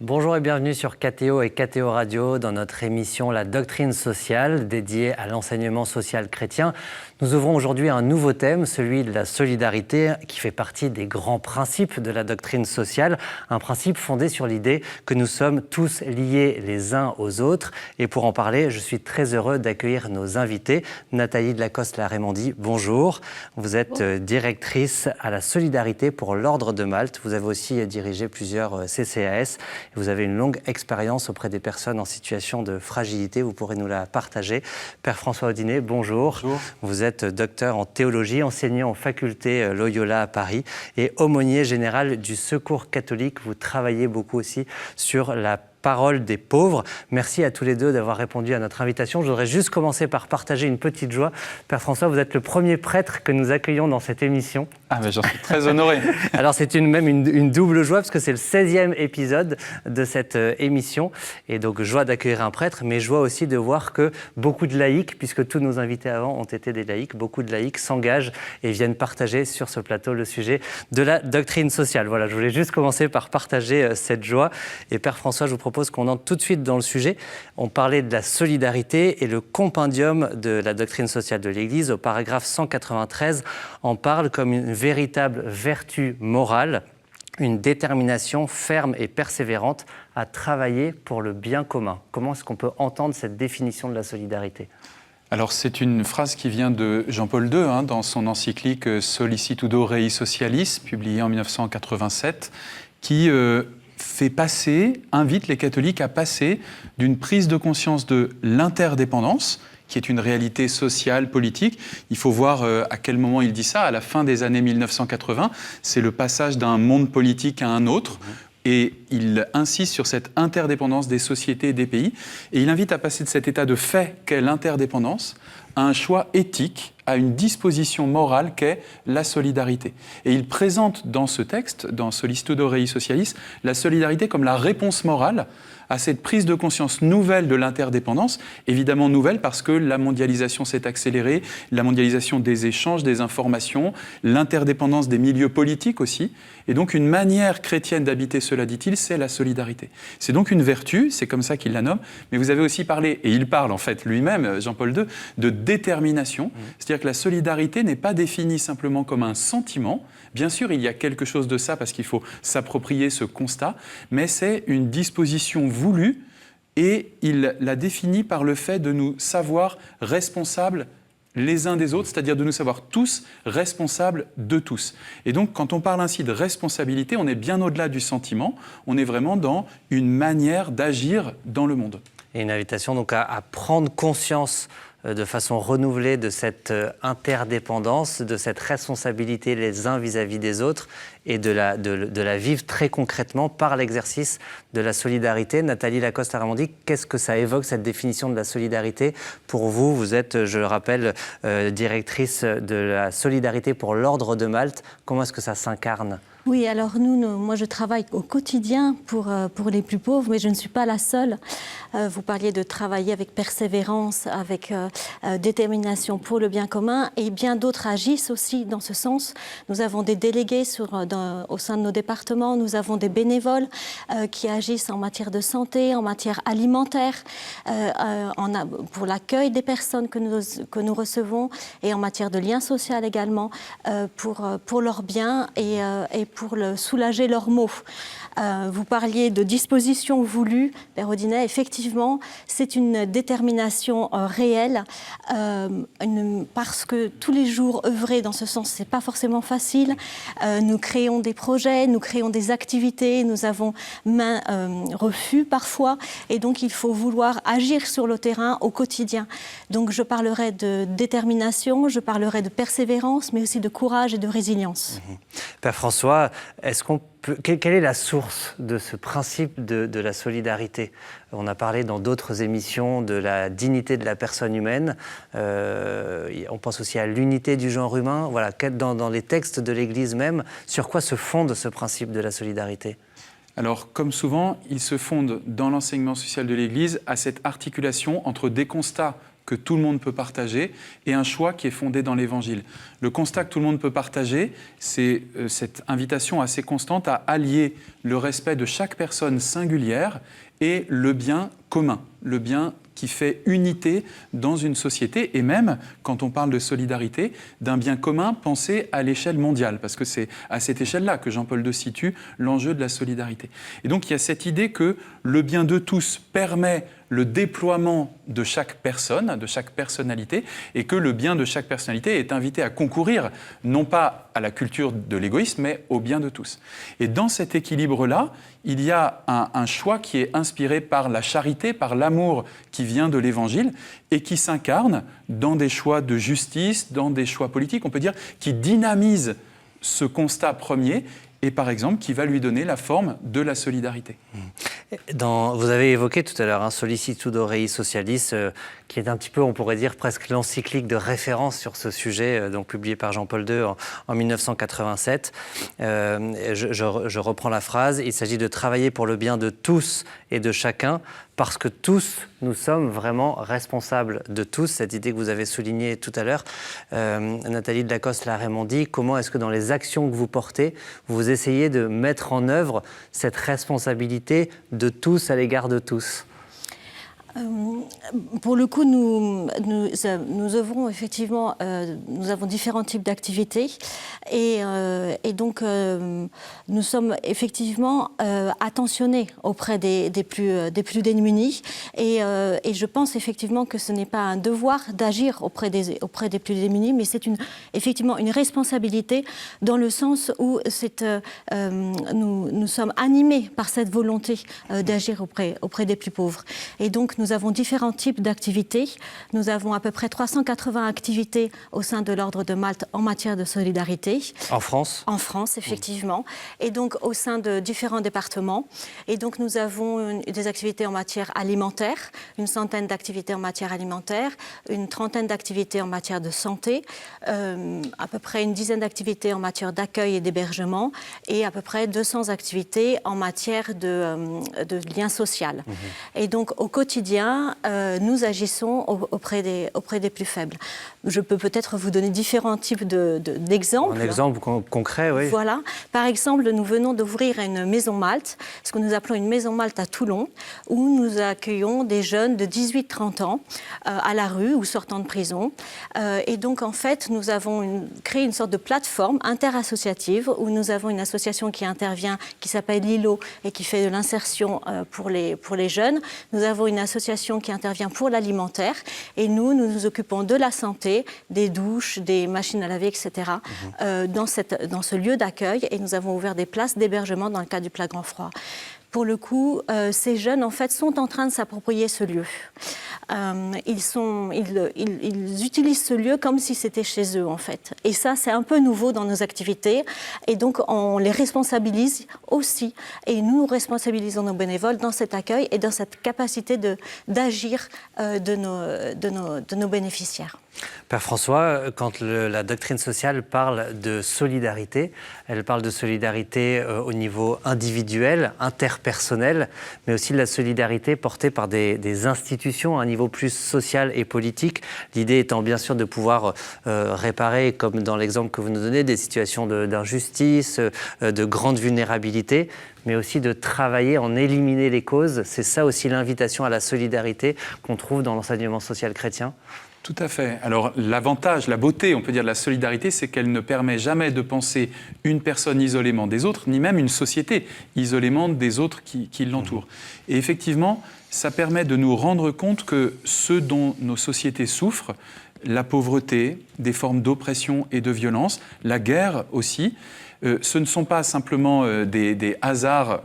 Bonjour et bienvenue sur KTO et KTO Radio dans notre émission La Doctrine sociale dédiée à l'enseignement social chrétien. Nous ouvrons aujourd'hui un nouveau thème, celui de la solidarité qui fait partie des grands principes de la doctrine sociale, un principe fondé sur l'idée que nous sommes tous liés les uns aux autres. Et pour en parler, je suis très heureux d'accueillir nos invités. Nathalie de Lacoste-Larémondie, bonjour. Vous êtes directrice à la solidarité pour l'Ordre de Malte. Vous avez aussi dirigé plusieurs CCAS. Vous avez une longue expérience auprès des personnes en situation de fragilité. Vous pourrez nous la partager. Père François Audinet, bonjour. Bonjour. Vous êtes docteur en théologie, enseignant en faculté Loyola à Paris et aumônier général du Secours catholique. Vous travaillez beaucoup aussi sur la parole des pauvres. Merci à tous les deux d'avoir répondu à notre invitation. Je voudrais juste commencer par partager une petite joie. Père François, vous êtes le premier prêtre que nous accueillons dans cette émission. Ah, mais j'en suis très honoré. Alors, c'est même une double joie parce que c'est le 16e épisode de cette émission. Et donc, joie d'accueillir un prêtre, mais joie aussi de voir que beaucoup de laïcs, puisque tous nos invités avant ont été des laïcs, beaucoup de laïcs s'engagent et viennent partager sur ce plateau le sujet de la doctrine sociale. Voilà, je voulais juste commencer par partager cette joie. Et Père François, je vous propose qu'on entre tout de suite dans le sujet. On parlait de la solidarité et le compendium de la doctrine sociale de l'Église, au paragraphe 193, en parle comme une véritable vertu morale, une détermination ferme et persévérante à travailler pour le bien commun. Comment est-ce qu'on peut entendre cette définition de la solidarité ? Alors, c'est une phrase qui vient de Jean-Paul II, dans son encyclique Sollicitudo Rei Socialis, publiée en 1987, qui invite les catholiques à passer d'une prise de conscience de l'interdépendance, qui est une réalité sociale, politique. Il faut voir à quel moment il dit ça, à la fin des années 1980. C'est le passage d'un monde politique à un autre. Et il insiste sur cette interdépendance des sociétés et des pays. Et il invite à passer de cet état de fait qu'est l'interdépendance à un choix éthique, à une disposition morale qu'est la solidarité. Et il présente dans ce texte, dans Sollicitudo Rei Socialis, la solidarité comme la réponse morale à cette prise de conscience nouvelle de l'interdépendance, évidemment nouvelle parce que la mondialisation s'est accélérée, la mondialisation des échanges, des informations, l'interdépendance des milieux politiques aussi. Et donc une manière chrétienne d'habiter cela, dit-il, c'est la solidarité. C'est donc une vertu, c'est comme ça qu'il la nomme, mais vous avez aussi parlé, et il parle en fait lui-même, Jean-Paul II, de détermination. C'est-à-dire que la solidarité n'est pas définie simplement comme un sentiment. Bien sûr, il y a quelque chose de ça parce qu'il faut s'approprier ce constat, mais c'est une disposition voulue et il la définit par le fait de nous savoir responsables les uns des autres, c'est-à-dire de nous savoir tous responsables de tous. Et donc, quand on parle ainsi de responsabilité, on est bien au-delà du sentiment, on est vraiment dans une manière d'agir dans le monde. Et une invitation donc à prendre conscience de façon renouvelée de cette interdépendance, de cette responsabilité les uns vis-à-vis des autres et de la vivre très concrètement par l'exercice de la solidarité. Nathalie Lacoste-Larémondie, qu'est-ce que ça évoque, cette définition de la solidarité ? Pour vous, vous êtes, je le rappelle, directrice de la solidarité pour l'Ordre de Malte. Comment est-ce que ça s'incarne ? Oui, alors moi je travaille au quotidien pour les plus pauvres, mais je ne suis pas la seule. Vous parliez de travailler avec persévérance, avec détermination pour le bien commun, et bien d'autres agissent aussi dans ce sens. Nous avons des délégués au sein de nos départements, nous avons des bénévoles qui agissent en matière de santé, en matière alimentaire, pour l'accueil des personnes que nous recevons, et en matière de lien social également, pour leur bien et pour soulager leurs maux. Vous parliez de disposition voulue, Père Audinet, effectivement, c'est une détermination réelle, parce que tous les jours œuvrer dans ce sens, c'est pas forcément facile. Nous créons des projets, nous créons des activités, nous avons refus parfois, et donc il faut vouloir agir sur le terrain au quotidien. Donc je parlerai de détermination, je parlerai de persévérance, mais aussi de courage et de résilience. Père François, quelle est la source de ce principe de la solidarité ? On a parlé dans d'autres émissions de la dignité de la personne humaine. On pense aussi à l'unité du genre humain. Voilà, dans les textes de l'Église même, sur quoi se fonde ce principe de la solidarité ? Alors, comme souvent, il se fonde dans l'enseignement social de l'Église à cette articulation entre des constats que tout le monde peut partager et un choix qui est fondé dans l'Évangile. Le constat que tout le monde peut partager, c'est cette invitation assez constante à allier le respect de chaque personne singulière et le bien commun, le bien qui fait unité dans une société, et même, quand on parle de solidarité, d'un bien commun pensé à l'échelle mondiale, parce que c'est à cette échelle-là que Jean-Paul II situe l'enjeu de la solidarité. Et donc il y a cette idée que le bien de tous permet le déploiement de chaque personne, de chaque personnalité, et que le bien de chaque personnalité est invité à concourir, non pas à la culture de l'égoïsme, mais au bien de tous. Et dans cet équilibre-là, il y a un choix qui est inspiré par la charité, par l'amour qui vient de l'Évangile, et qui s'incarne dans des choix de justice, dans des choix politiques, on peut dire, qui dynamisent ce constat premier, et par exemple qui va lui donner la forme de la solidarité. Vous avez évoqué tout à l'heure Solicitudo Rei Socialis, qui est un petit peu, on pourrait dire, presque l'encyclique de référence sur ce sujet, donc publié par Jean-Paul II en 1987. Je reprends la phrase. Il s'agit de travailler pour le bien de tous et de chacun, parce que tous, nous sommes vraiment responsables de tous. Cette idée que vous avez soulignée tout à l'heure, Nathalie de Lacoste l'a dit. Comment est-ce que dans les actions que vous portez, vous essayez de mettre en œuvre cette responsabilité de tous à l'égard de tous ? Pour le coup, nous œuvrons effectivement, nous avons différents types d'activités et donc nous sommes effectivement attentionnés auprès des plus démunis et je pense effectivement que ce n'est pas un devoir d'agir auprès des plus démunis, mais c'est effectivement une responsabilité dans le sens où nous sommes animés par cette volonté d'agir auprès des plus pauvres. Et donc nous avons différents types d'activités. Nous avons à peu près 380 activités au sein de l'Ordre de Malte en matière de solidarité. En France ? En France, effectivement. Et donc au sein de différents départements. Et donc nous avons des activités en matière alimentaire, une centaine d'activités en matière alimentaire, une trentaine d'activités en matière de santé, à peu près une dizaine d'activités en matière d'accueil et d'hébergement et à peu près 200 activités en matière de lien social. Et donc au quotidien, nous agissons auprès des plus faibles. Je peux peut-être vous donner différents types d'exemples. Un exemple concret, oui. Voilà. Par exemple, nous venons d'ouvrir une maison Malte, ce que nous appelons une maison Malte à Toulon, où nous accueillons des jeunes de 18-30 ans à la rue ou sortant de prison. Et donc, en fait, nous avons créé une sorte de plateforme interassociative où nous avons une association qui intervient, qui s'appelle Lilo et qui fait de l'insertion pour les jeunes. Nous avons une association qui intervient pour l'alimentaire et nous nous occupons de la santé, des douches, des machines à laver, etc. Dans ce lieu d'accueil et nous avons ouvert des places d'hébergement dans le cadre du Plat Grand Froid. Pour le coup, ces jeunes, en fait, sont en train de s'approprier ce lieu. Ils utilisent ce lieu comme si c'était chez eux, en fait. Et ça, c'est un peu nouveau dans nos activités. Et donc, on les responsabilise aussi. Et nous responsabilisons nos bénévoles dans cet accueil et dans cette capacité d'agir de nos bénéficiaires. Père François, quand la doctrine sociale parle de solidarité, elle parle de solidarité au niveau individuel, interpersonnel, mais aussi de la solidarité portée par des institutions à un niveau plus social et politique. L'idée étant bien sûr de pouvoir réparer, comme dans l'exemple que vous nous donnez, des situations d'injustice, de grande vulnérabilité, mais aussi de travailler en éliminer les causes. C'est ça aussi l'invitation à la solidarité qu'on trouve dans l'enseignement social chrétien. Tout à fait. Alors l'avantage, la beauté, on peut dire, de la solidarité, c'est qu'elle ne permet jamais de penser une personne isolément des autres, ni même une société isolément des autres qui l'entourent. Et effectivement, ça permet de nous rendre compte que ce dont nos sociétés souffrent, la pauvreté, des formes d'oppression et de violence, la guerre aussi, ce ne sont pas simplement des hasards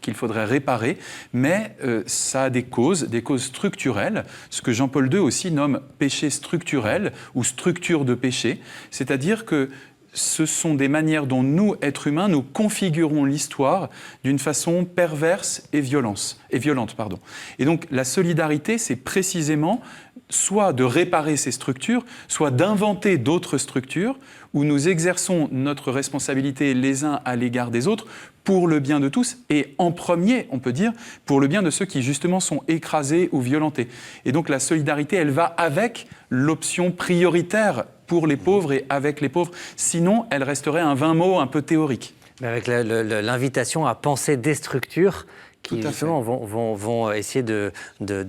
qu'il faudrait réparer, mais ça a des causes structurelles, ce que Jean-Paul II aussi nomme péché structurel ou structure de péché, c'est-à-dire que ce sont des manières dont nous, êtres humains, nous configurons l'histoire d'une façon perverse et violente. Et donc la solidarité, c'est précisément soit de réparer ces structures, soit d'inventer d'autres structures, où nous exerçons notre responsabilité les uns à l'égard des autres pour le bien de tous, et en premier, on peut dire, pour le bien de ceux qui justement sont écrasés ou violentés. Et donc la solidarité, elle va avec l'option prioritaire pour les pauvres et avec les pauvres. Sinon, elle resterait un vain mot un peu théorique. Mais avec l'invitation à penser des structures qui justement vont essayer de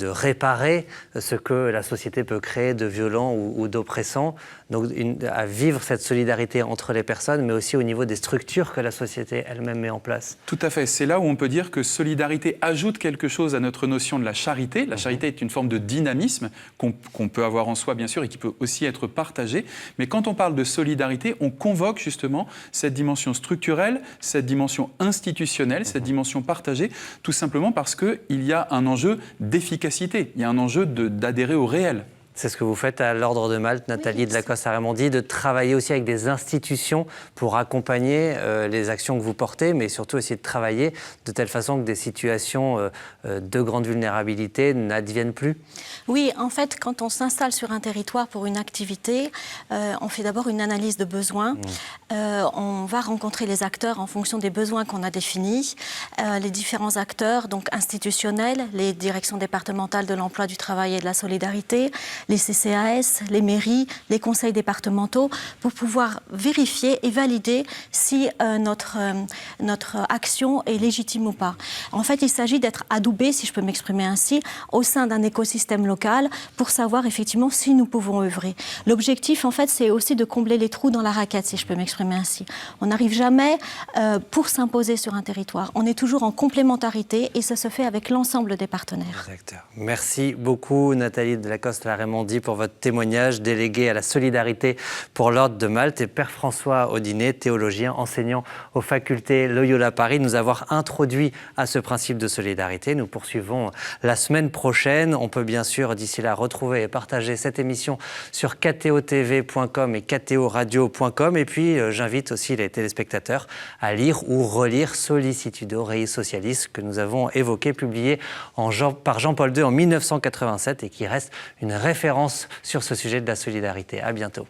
réparer ce que la société peut créer de violent ou d'oppressant. Donc à vivre cette solidarité entre les personnes, mais aussi au niveau des structures que la société elle-même met en place. Tout à fait. C'est là où on peut dire que solidarité ajoute quelque chose à notre notion de la charité. La charité est une forme de dynamisme qu'on peut avoir en soi, bien sûr, et qui peut aussi être partagée. Mais quand on parle de solidarité, on convoque justement cette dimension structurelle, cette dimension institutionnelle, cette dimension partagée, tout simplement parce qu'il y a un enjeu d'efficacité, il y a un enjeu d'adhérer au réel. C'est ce que vous faites à l'Ordre de Malte, Nathalie de la Coste-Raimondi, de travailler aussi avec des institutions pour accompagner les actions que vous portez, mais surtout essayer de travailler de telle façon que des situations de grande vulnérabilité n'adviennent plus. Oui, en fait, quand on s'installe sur un territoire pour une activité, on fait d'abord une analyse de besoins. On va rencontrer les acteurs en fonction des besoins qu'on a définis. Les différents acteurs, donc institutionnels, les directions départementales de l'emploi, du travail et de la solidarité, les CCAS, les mairies, les conseils départementaux, pour pouvoir vérifier et valider si notre action est légitime ou pas. En fait, il s'agit d'être adoubé, si je peux m'exprimer ainsi, au sein d'un écosystème local pour savoir effectivement si nous pouvons œuvrer. L'objectif, en fait, c'est aussi de combler les trous dans la raquette, si je peux m'exprimer ainsi. On n'arrive jamais pour s'imposer sur un territoire. On est toujours en complémentarité et ça se fait avec l'ensemble des partenaires. Merci beaucoup, Nathalie de la Coste-Raimondi, pour votre témoignage, délégué à la solidarité pour l'Ordre de Malte, et Père François Audinet, théologien, enseignant aux facultés Loyola Paris, nous avoir introduit à ce principe de solidarité. Nous poursuivons la semaine prochaine. On peut bien sûr, d'ici là, retrouver et partager cette émission sur ktotv.com et ktoradio.com. Et puis, j'invite aussi les téléspectateurs à lire ou relire Sollicitudo Rei Socialis, que nous avons évoqué, publié par Jean-Paul II en 1987 et qui reste une référence sur ce sujet de la solidarité. À bientôt.